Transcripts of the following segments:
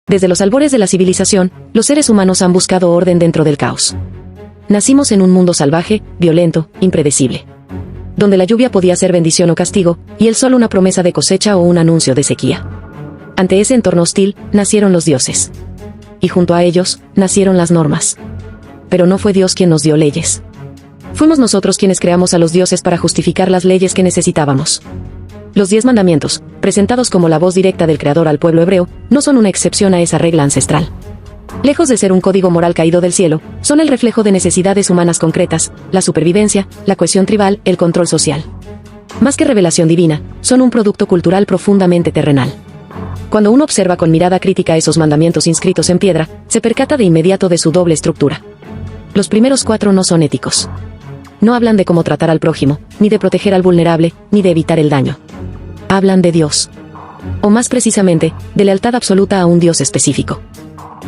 Desde los albores de la civilización, los seres humanos han buscado orden dentro del caos. Nacimos en un mundo salvaje, violento, impredecible, donde la lluvia podía ser bendición o castigo, y el sol una promesa de cosecha o un anuncio de sequía. Ante ese entorno hostil, nacieron los dioses. Y junto a ellos, nacieron las normas. Pero no fue Dios quien nos dio leyes. Fuimos nosotros quienes creamos a los dioses para justificar las leyes que necesitábamos. Los 10 mandamientos, presentados como la voz directa del Creador al pueblo hebreo, no son una excepción a esa regla ancestral. Lejos de ser un código moral caído del cielo, son el reflejo de necesidades humanas concretas, la supervivencia, la cohesión tribal, el control social. Más que revelación divina, son un producto cultural profundamente terrenal. Cuando uno observa con mirada crítica esos mandamientos inscritos en piedra, se percata de inmediato de su doble estructura. Los primeros 4 no son éticos. No hablan de cómo tratar al prójimo, ni de proteger al vulnerable, ni de evitar el daño. Hablan de Dios. O más precisamente, de lealtad absoluta a un Dios específico.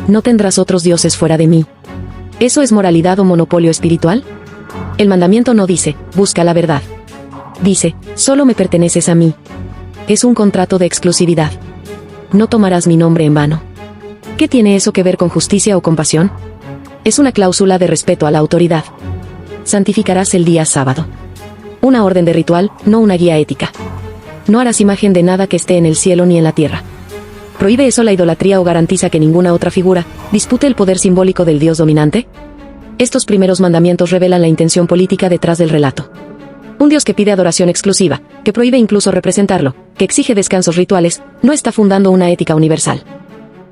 No tendrás otros dioses fuera de mí. ¿Eso es moralidad o monopolio espiritual? El mandamiento no dice, busca la verdad. Dice, solo me perteneces a mí. Es un contrato de exclusividad. No tomarás mi nombre en vano. ¿Qué tiene eso que ver con justicia o compasión? Es una cláusula de respeto a la autoridad. Santificarás el día sábado. Una orden de ritual, no una guía ética. No harás imagen de nada que esté en el cielo ni en la tierra. ¿Prohíbe eso la idolatría o garantiza que ninguna otra figura dispute el poder simbólico del Dios dominante? Estos primeros mandamientos revelan la intención política detrás del relato. Un Dios que pide adoración exclusiva, que prohíbe incluso representarlo, que exige descansos rituales, no está fundando una ética universal.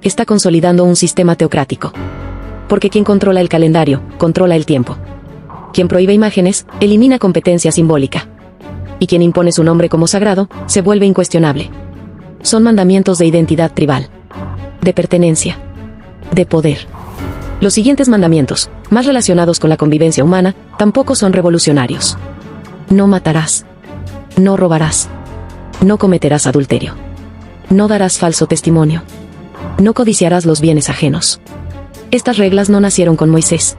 Está consolidando un sistema teocrático. Porque quien controla el calendario, controla el tiempo. Quien prohíbe imágenes, elimina competencia simbólica. Y quien impone su nombre como sagrado, se vuelve incuestionable. Son mandamientos de identidad tribal, de pertenencia, de poder. Los siguientes mandamientos, más relacionados con la convivencia humana, tampoco son revolucionarios. No matarás. No robarás. No cometerás adulterio. No darás falso testimonio. No codiciarás los bienes ajenos. Estas reglas no nacieron con Moisés.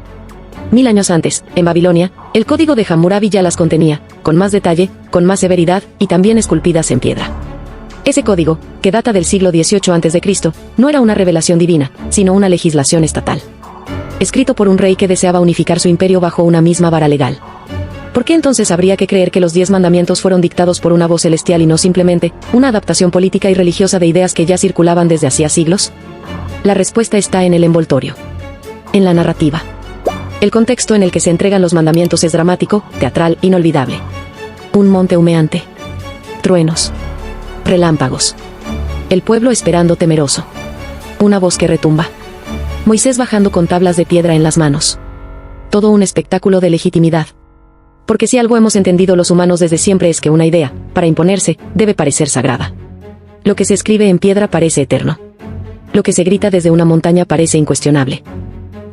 1000 años antes, en Babilonia, el código de Hammurabi ya las contenía, con más detalle, con más severidad, y también esculpidas en piedra. Ese código, que data del siglo XVIII a.C., no era una revelación divina, sino una legislación estatal. Escrito por un rey que deseaba unificar su imperio bajo una misma vara legal. ¿Por qué entonces habría que creer que los 10 mandamientos fueron dictados por una voz celestial y no simplemente una adaptación política y religiosa de ideas que ya circulaban desde hacía siglos? La respuesta está en el envoltorio. En la narrativa. El contexto en el que se entregan los mandamientos es dramático, teatral, inolvidable. Un monte humeante. Truenos. Relámpagos. El pueblo esperando temeroso. Una voz que retumba. Moisés bajando con tablas de piedra en las manos. Todo un espectáculo de legitimidad. Porque si algo hemos entendido los humanos desde siempre es que una idea, para imponerse, debe parecer sagrada. Lo que se escribe en piedra parece eterno. Lo que se grita desde una montaña parece incuestionable.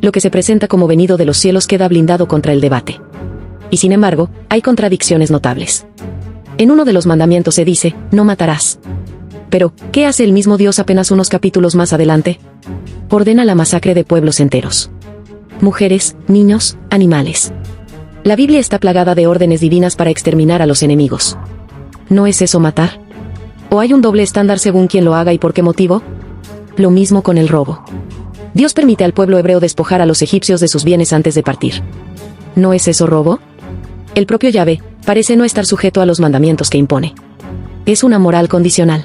Lo que se presenta como venido de los cielos queda blindado contra el debate. Y sin embargo, hay contradicciones notables. En uno de los mandamientos se dice, no matarás. Pero, ¿qué hace el mismo Dios apenas unos capítulos más adelante? Ordena la masacre de pueblos enteros. Mujeres, niños, animales. La Biblia está plagada de órdenes divinas para exterminar a los enemigos. ¿No es eso matar? ¿O hay un doble estándar según quien lo haga y por qué motivo? Lo mismo con el robo. Dios permite al pueblo hebreo despojar a los egipcios de sus bienes antes de partir. ¿No es eso robo? El propio Yahvé parece no estar sujeto a los mandamientos que impone. Es una moral condicional.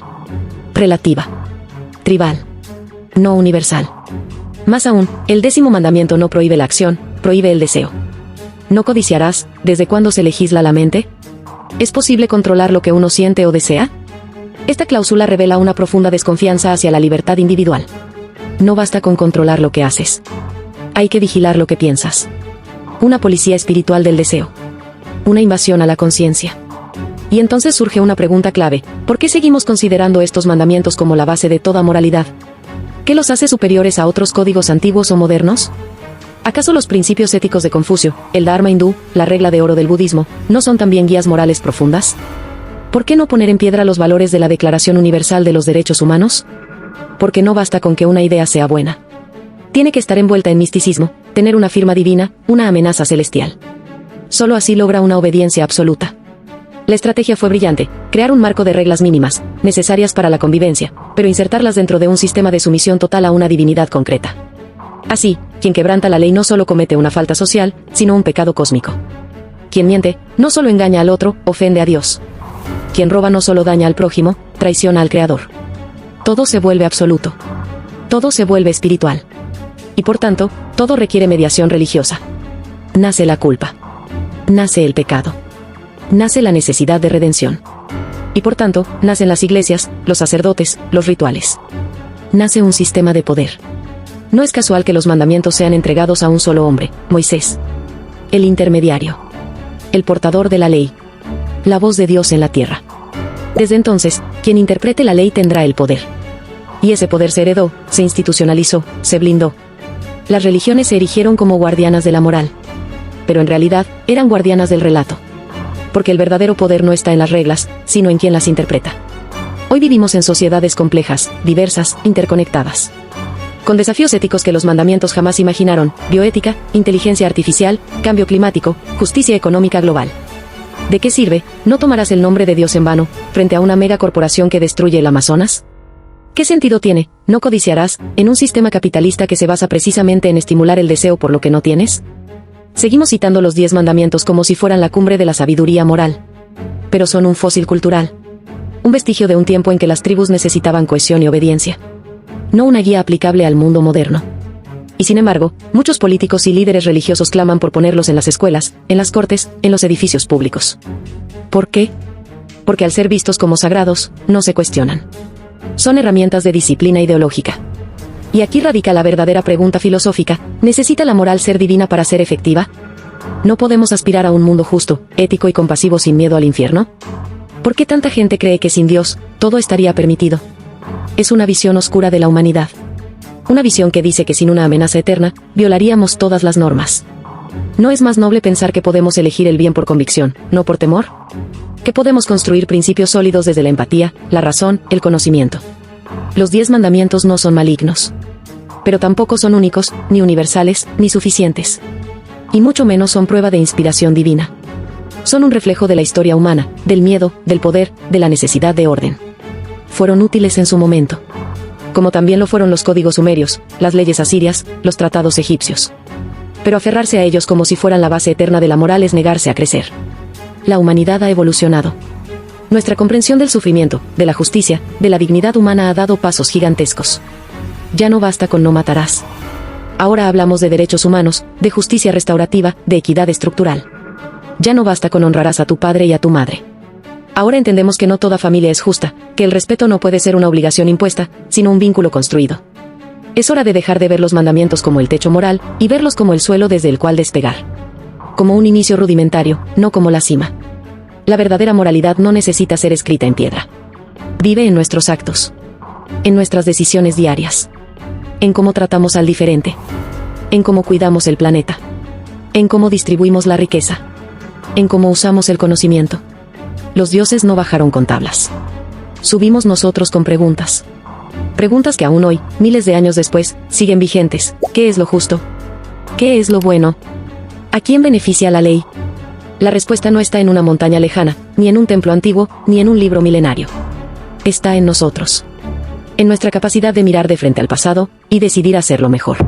Relativa. Tribal. No universal. Más aún, el 10º mandamiento no prohíbe la acción, prohíbe el deseo. ¿No codiciarás? ¿Desde cuándo se legisla la mente? ¿Es posible controlar lo que uno siente o desea? Esta cláusula revela una profunda desconfianza hacia la libertad individual. No basta con controlar lo que haces. Hay que vigilar lo que piensas. Una policía espiritual del deseo. Una invasión a la conciencia. Y entonces surge una pregunta clave. ¿Por qué seguimos considerando estos mandamientos como la base de toda moralidad? ¿Qué los hace superiores a otros códigos antiguos o modernos? ¿Acaso los principios éticos de Confucio, el Dharma hindú, la regla de oro del budismo, no son también guías morales profundas? ¿Por qué no poner en piedra los valores de la Declaración Universal de los Derechos Humanos? Porque no basta con que una idea sea buena. Tiene que estar envuelta en misticismo, tener una firma divina, una amenaza celestial. Solo así logra una obediencia absoluta. La estrategia fue brillante: crear un marco de reglas mínimas, necesarias para la convivencia, pero insertarlas dentro de un sistema de sumisión total a una divinidad concreta. Así, quien quebranta la ley no solo comete una falta social, sino un pecado cósmico. Quien miente, no solo engaña al otro, ofende a Dios. Quien roba no solo daña al prójimo, traiciona al Creador. Todo se vuelve absoluto. Todo se vuelve espiritual. Y por tanto, todo requiere mediación religiosa. Nace la culpa. Nace el pecado. Nace la necesidad de redención. Y por tanto, nacen las iglesias, los sacerdotes, los rituales. Nace un sistema de poder. No es casual que los mandamientos sean entregados a un solo hombre, Moisés. El intermediario. El portador de la ley. La voz de Dios en la tierra. Desde entonces, quien interprete la ley tendrá el poder. Y ese poder se heredó, se institucionalizó, se blindó. Las religiones se erigieron como guardianas de la moral. Pero en realidad, eran guardianas del relato. Porque el verdadero poder no está en las reglas, sino en quien las interpreta. Hoy vivimos en sociedades complejas, diversas, interconectadas. Con desafíos éticos que los mandamientos jamás imaginaron: bioética, inteligencia artificial, cambio climático, justicia económica global. ¿De qué sirve? ¿No tomarás el nombre de Dios en vano, frente a una megacorporación que destruye el Amazonas? ¿Qué sentido tiene? ¿No codiciarás, en un sistema capitalista que se basa precisamente en estimular el deseo por lo que no tienes? Seguimos citando los 10 mandamientos como si fueran la cumbre de la sabiduría moral. Pero son un fósil cultural. Un vestigio de un tiempo en que las tribus necesitaban cohesión y obediencia. No una guía aplicable al mundo moderno. Y sin embargo, muchos políticos y líderes religiosos claman por ponerlos en las escuelas, en las cortes, en los edificios públicos. ¿Por qué? Porque al ser vistos como sagrados, no se cuestionan. Son herramientas de disciplina ideológica. Y aquí radica la verdadera pregunta filosófica: ¿necesita la moral ser divina para ser efectiva? ¿No podemos aspirar a un mundo justo, ético y compasivo sin miedo al infierno? ¿Por qué tanta gente cree que sin Dios, todo estaría permitido? Es una visión oscura de la humanidad. Una visión que dice que sin una amenaza eterna, violaríamos todas las normas. ¿No es más noble pensar que podemos elegir el bien por convicción, no por temor? Que podemos construir principios sólidos desde la empatía, la razón, el conocimiento. Los 10 mandamientos no son malignos. Pero tampoco son únicos, ni universales, ni suficientes. Y mucho menos son prueba de inspiración divina. Son un reflejo de la historia humana, del miedo, del poder, de la necesidad de orden. Fueron útiles en su momento. Como también lo fueron los códigos sumerios, las leyes asirias, los tratados egipcios. Pero aferrarse a ellos como si fueran la base eterna de la moral es negarse a crecer. La humanidad ha evolucionado. Nuestra comprensión del sufrimiento, de la justicia, de la dignidad humana ha dado pasos gigantescos. Ya no basta con no matarás. Ahora hablamos de derechos humanos, de justicia restaurativa, de equidad estructural. Ya no basta con honrarás a tu padre y a tu madre. Ahora entendemos que no toda familia es justa, que el respeto no puede ser una obligación impuesta, sino un vínculo construido. Es hora de dejar de ver los mandamientos como el techo moral, y verlos como el suelo desde el cual despegar. Como un inicio rudimentario, no como la cima. La verdadera moralidad no necesita ser escrita en piedra. Vive en nuestros actos. En nuestras decisiones diarias. En cómo tratamos al diferente. En cómo cuidamos el planeta. En cómo distribuimos la riqueza. En cómo usamos el conocimiento. Los dioses no bajaron con tablas. Subimos nosotros con preguntas. Preguntas que aún hoy, miles de años después, siguen vigentes. ¿Qué es lo justo? ¿Qué es lo bueno? ¿A quién beneficia la ley? La respuesta no está en una montaña lejana, ni en un templo antiguo, ni en un libro milenario. Está en nosotros. En nuestra capacidad de mirar de frente al pasado, y decidir hacerlo mejor.